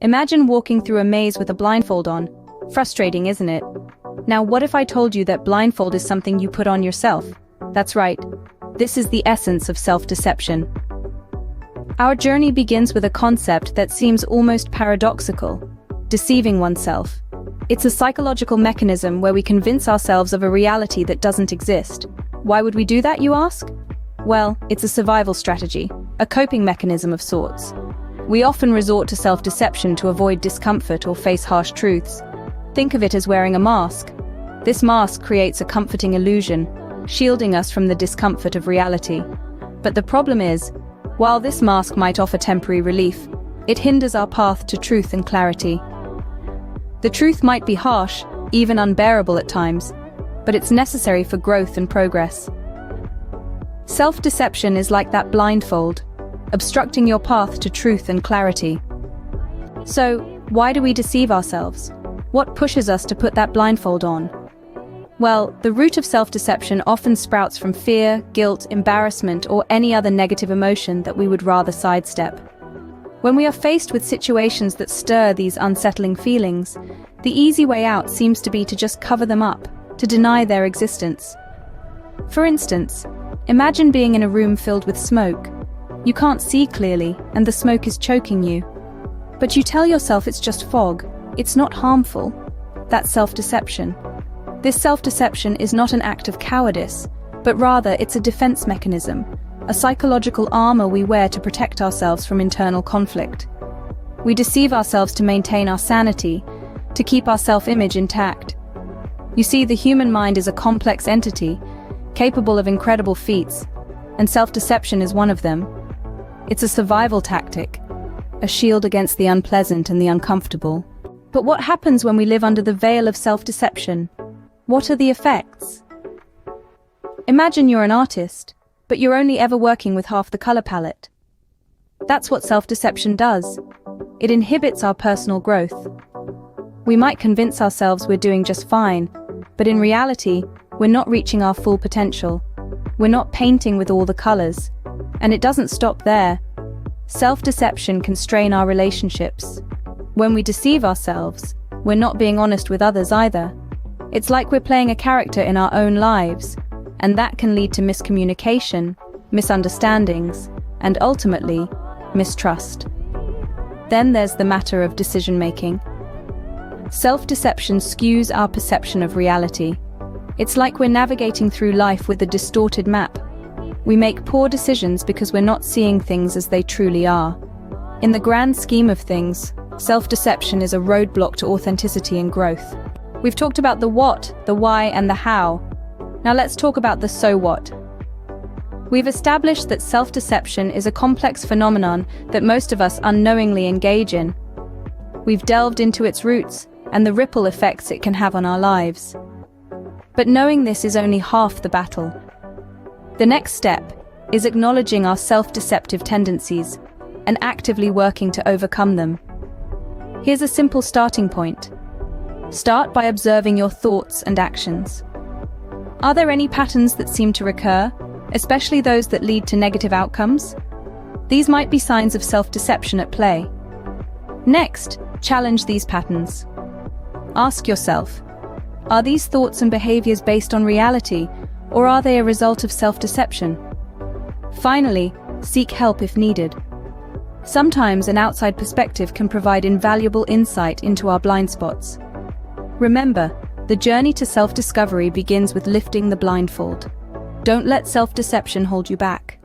Imagine walking through a maze with a blindfold on. Frustrating, isn't it? Now, what if I told you that blindfold is something you put on yourself? That's right. This is the essence of self-deception. Our journey begins with a concept that seems almost paradoxical: deceiving oneself. It's a psychological mechanism where we convince ourselves of a reality that doesn't exist. Why would we do that, you ask? Well, it's a survival strategy, a coping mechanism of sorts. We often resort to self-deception to avoid discomfort or face harsh truths. Think of it as wearing a mask. This mask creates a comforting illusion, shielding us from the discomfort of reality. But the problem is, while this mask might offer temporary relief, it hinders our path to truth and clarity. The truth might be harsh, even unbearable at times, but it's necessary for growth and progress. Self-deception is like that blindfold, obstructing your path to truth and clarity. So, why do we deceive ourselves? What pushes us to put that blindfold on? Well, the root of self-deception often sprouts from fear, guilt, embarrassment, or any other negative emotion that we would rather sidestep. When we are faced with situations that stir these unsettling feelings, the easy way out seems to be to just cover them up, to deny their existence. For instance, imagine being in a room filled with smoke. You can't see clearly, and the smoke is choking you. But you tell yourself it's just fog, it's not harmful. That's self-deception. This self-deception is not an act of cowardice, but rather it's a defense mechanism, a psychological armor we wear to protect ourselves from internal conflict. We deceive ourselves to maintain our sanity, to keep our self-image intact. You see, the human mind is a complex entity, capable of incredible feats, and self-deception is one of them. It's a survival tactic, a shield against the unpleasant and the uncomfortable. But what happens when we live under the veil of self-deception? What are the effects? Imagine you're an artist, but you're only ever working with half the color palette. That's what self-deception does. It inhibits our personal growth. We might convince ourselves we're doing just fine, but in reality, we're not reaching our full potential. We're not painting with all the colors. And it doesn't stop there. Self-deception can strain our relationships. When we deceive ourselves, we're not being honest with others either. It's like we're playing a character in our own lives, and that can lead to miscommunication, misunderstandings, and ultimately, mistrust. Then there's the matter of decision-making. Self-deception skews our perception of reality. It's like we're navigating through life with a distorted map. We make poor decisions because we're not seeing things as they truly are. In the grand scheme of things, self-deception is a roadblock to authenticity and growth. We've talked about the what, the why, and the how. Now let's talk about the so what. We've established that self-deception is a complex phenomenon that most of us unknowingly engage in. We've delved into its roots and the ripple effects it can have on our lives. But knowing this is only half the battle. The next step is acknowledging our self-deceptive tendencies and actively working to overcome them. Here's a simple starting point. Start by observing your thoughts and actions. Are there any patterns that seem to recur, especially those that lead to negative outcomes? These might be signs of self-deception at play. Next, challenge these patterns. Ask yourself, are these thoughts and behaviors based on reality, or are they a result of self-deception? Finally, seek help if needed. Sometimes an outside perspective can provide invaluable insight into our blind spots. Remember, the journey to self-discovery begins with lifting the blindfold. Don't let self-deception hold you back.